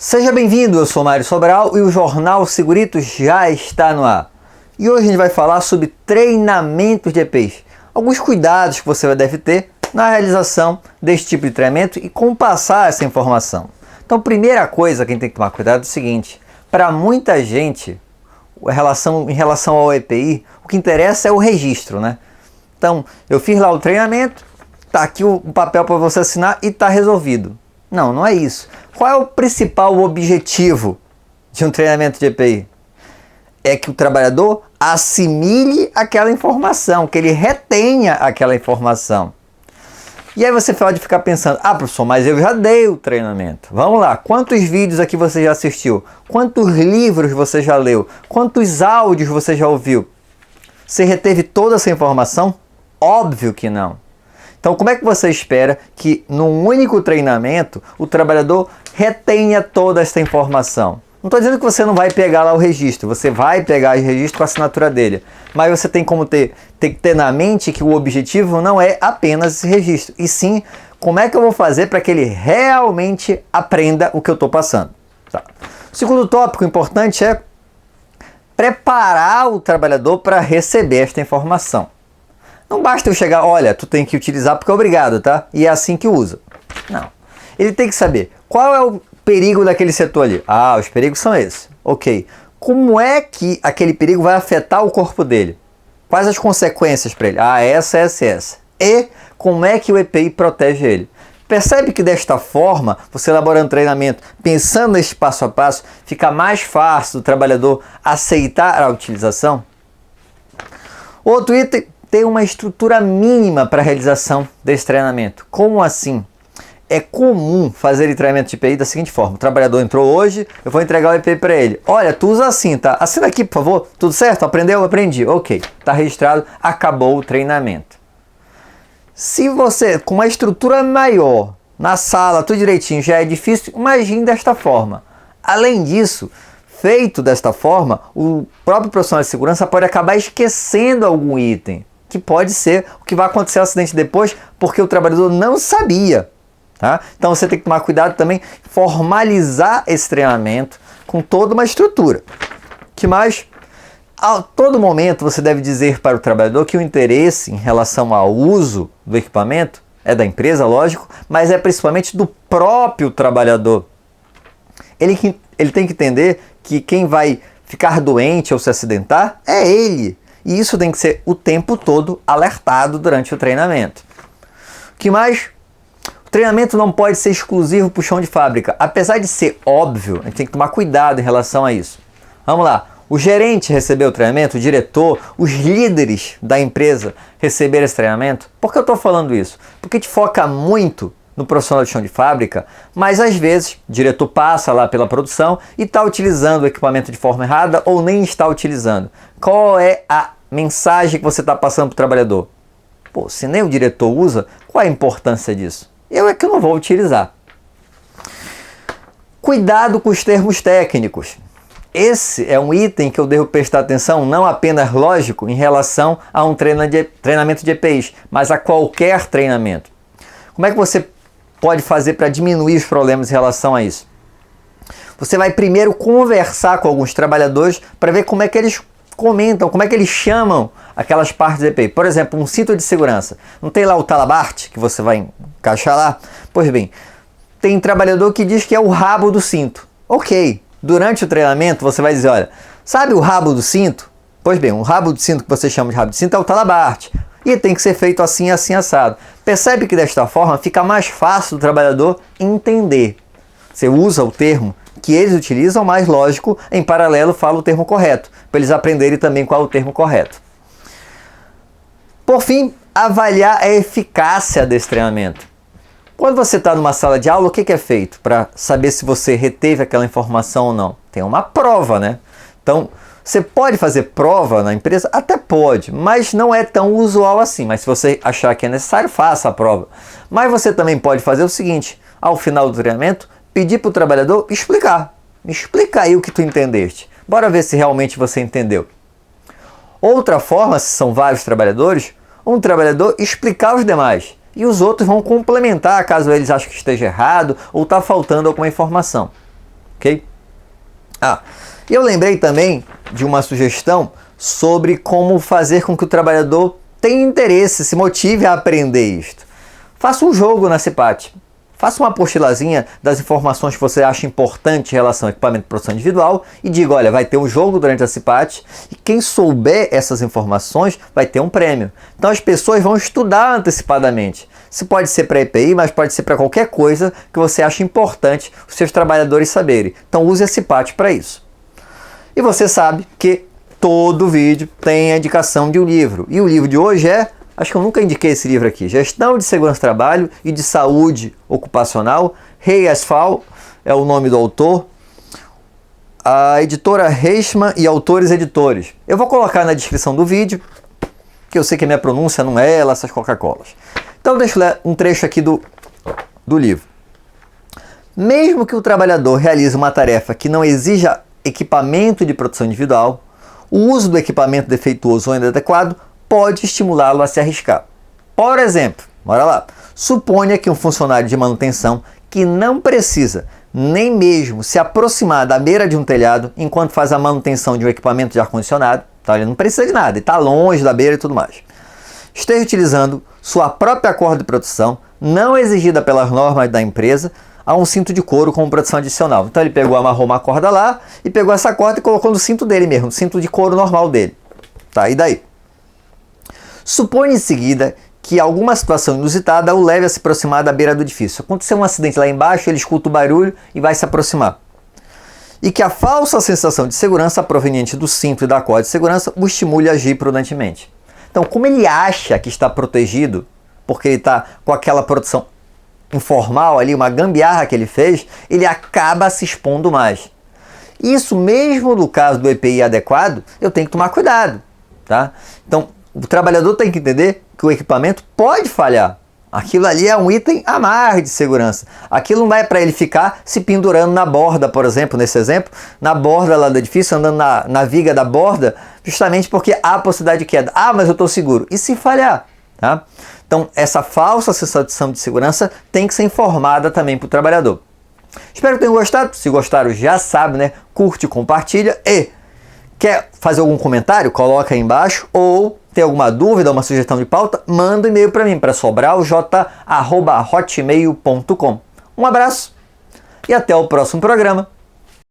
Seja bem-vindo, eu sou Mário Sobral e o Jornal Seguritos já está no ar. E hoje a gente vai falar sobre treinamentos de EPIs. Alguns cuidados que você deve ter na realização deste tipo de treinamento e como passar essa informação. Então, primeira coisa que a gente tem que tomar cuidado é o seguinte: para muita gente, em relação ao EPI, o que interessa é o registro, né? Então, eu fiz lá o treinamento, tá aqui o papel para você assinar e tá resolvido. Não, não é isso. Qual é o principal objetivo de um treinamento de EPI? É que o trabalhador assimile aquela informação, que ele retenha aquela informação. E aí você pode ficar pensando: ah, professor, mas eu já dei o treinamento. Vamos lá, quantos vídeos aqui você já assistiu? Quantos livros você já leu? Quantos áudios você já ouviu? Você reteve toda essa informação? Óbvio que não. Então, como é que você espera que num único treinamento o trabalhador retenha toda essa informação? Não estou dizendo que você não vai pegar lá o registro, você vai pegar o registro com a assinatura dele, mas você tem que ter na mente que o objetivo não é apenas esse registro, e sim como é que eu vou fazer para que ele realmente aprenda o que eu estou passando. Tá. O segundo tópico importante é preparar o trabalhador para receber esta informação. Não basta eu chegar, olha, tu tem que utilizar porque é obrigado, tá? E é assim que usa. Não. Ele tem que saber qual é o perigo daquele setor ali. Ah, os perigos são esses. Ok. Como é que aquele perigo vai afetar o corpo dele? Quais as consequências para ele? Ah, essa. E como é que o EPI protege ele? Percebe que desta forma, você elaborando treinamento, pensando nesse passo a passo, fica mais fácil do trabalhador aceitar a utilização? Outro item: ter uma estrutura mínima para a realização desse treinamento. Como assim? É comum fazer treinamento de EPI da seguinte forma: o trabalhador entrou hoje, eu vou entregar o EPI para ele. Olha, tu usa assim, tá? Assina aqui, por favor. Tudo certo? Aprendeu? Aprendi. Ok, está registrado, acabou o treinamento. Se você, com uma estrutura maior, na sala, tudo direitinho, já é difícil, imagine desta forma. Além disso, feito desta forma, o próprio profissional de segurança pode acabar esquecendo algum item, que pode ser o que vai acontecer no acidente depois, porque o trabalhador não sabia. Tá? Então você tem que tomar cuidado também, formalizar esse treinamento com toda uma estrutura. Que mais? A todo momento você deve dizer para o trabalhador que o interesse em relação ao uso do equipamento é da empresa, lógico, mas é principalmente do próprio trabalhador. Ele tem que entender que quem vai ficar doente ou se acidentar é ele. E isso tem que ser o tempo todo alertado durante o treinamento. O que mais? O treinamento não pode ser exclusivo para o chão de fábrica. Apesar de ser óbvio, a gente tem que tomar cuidado em relação a isso. Vamos lá. O gerente recebeu o treinamento, o diretor, os líderes da empresa receberam esse treinamento. Por que eu estou falando isso? Porque a gente foca muito no profissional de chão de fábrica, mas às vezes o diretor passa lá pela produção e está utilizando o equipamento de forma errada ou nem está utilizando. Qual é a mensagem que você está passando para o trabalhador? Pô, se nem o diretor usa, qual é a importância disso? Eu é que não vou utilizar. Cuidado com os termos técnicos. Esse é um item que eu devo prestar atenção, não apenas lógico, em relação a um treinamento de EPIs, mas a qualquer treinamento. Como é que você pode fazer para diminuir os problemas em relação a isso? Você vai primeiro conversar com alguns trabalhadores para ver como é que eles comentam, como é que eles chamam aquelas partes do EPI. Por exemplo, um cinto de segurança. Não tem lá o talabarte que você vai encaixar lá? Pois bem, tem trabalhador que diz que é o rabo do cinto. Ok, durante o treinamento você vai dizer: olha, sabe o rabo do cinto? Pois bem, o rabo do cinto que você chama de rabo de cinto é o talabarte. E tem que ser feito assim, assim, assado. Percebe que desta forma fica mais fácil do trabalhador entender. Você usa o termo que eles utilizam, mas lógico, em paralelo fala o termo correto, para eles aprenderem também qual é o termo correto. Por fim, avaliar a eficácia desse treinamento. Quando você está numa sala de aula, o que é feito para saber se você reteve aquela informação ou não? Tem uma prova, né? Então, você pode fazer prova na empresa? Até pode, mas não é tão usual assim. Mas se você achar que é necessário, faça a prova. Mas você também pode fazer o seguinte: ao final do treinamento, pedir para o trabalhador explicar. Me explica aí o que tu entendeste. Bora ver se realmente você entendeu. Outra forma, se são vários trabalhadores, um trabalhador explicar aos demais. E os outros vão complementar caso eles achem que esteja errado ou está faltando alguma informação. ok? Eu lembrei também de uma sugestão sobre como fazer com que o trabalhador tenha interesse, se motive a aprender isto. Faça um jogo na CIPAT. Faça uma apostilazinha das informações que você acha importante em relação ao equipamento de produção individual e diga, olha, vai ter um jogo durante a CIPAT e quem souber essas informações vai ter um prêmio. Então as pessoas vão estudar antecipadamente. Se pode ser para EPI, mas pode ser para qualquer coisa que você acha importante os seus trabalhadores saberem. Então use a CIPAT para isso. E você sabe que todo vídeo tem a indicação de um livro. E o livro de hoje é... Acho que eu nunca indiquei esse livro aqui. Gestão de Segurança do Trabalho e de Saúde Ocupacional. Rei Asfal é o nome do autor. A editora Reichmann e Autores Editores. Eu vou colocar na descrição do vídeo, que eu sei que a minha pronúncia não é ela, essas Coca-Colas. Então deixa eu ler um trecho aqui do livro. Mesmo que o trabalhador realize uma tarefa que não exija equipamento de produção individual, o uso do equipamento defeituoso ou inadequado pode estimulá-lo a se arriscar. Por exemplo, bora lá, suponha que um funcionário de manutenção que não precisa nem mesmo se aproximar da beira de um telhado enquanto faz a manutenção de um equipamento de ar-condicionado, tá? Ele não precisa de nada, ele está longe da beira e tudo mais. Esteja utilizando sua própria corda de produção, não exigida pelas normas da empresa, a um cinto de couro como produção adicional. Então ele amarrou uma corda lá e pegou essa corda e colocou no cinto dele mesmo, no cinto de couro normal dele. Tá, e daí? Suponha em seguida que alguma situação inusitada o leve a se aproximar da beira do edifício. Aconteceu um acidente lá embaixo, ele escuta o barulho e vai se aproximar. E que a falsa sensação de segurança proveniente do cinto e da corda de segurança o estimule a agir prudentemente. Então, como ele acha que está protegido, porque ele está com aquela produção informal ali, uma gambiarra que ele fez, ele acaba se expondo mais. Isso mesmo no caso do EPI adequado, eu tenho que tomar cuidado, tá? Então, o trabalhador tem que entender que o equipamento pode falhar. Aquilo ali é um item a mais de segurança. Aquilo não é para ele ficar se pendurando na borda, por exemplo, nesse exemplo, na borda lá do edifício, andando na viga da borda, justamente porque há possibilidade de queda. Mas eu estou seguro. E se falhar? Tá? Então, essa falsa sensação de segurança tem que ser informada também para o trabalhador. Espero que tenham gostado. Se gostaram, já sabe, né? Curte, compartilha e quer fazer algum comentário? Coloca aí embaixo. Ou tem alguma dúvida, uma sugestão de pauta? Manda um e-mail para mim, para sobralj@hotmail.com. Um abraço e até o próximo programa.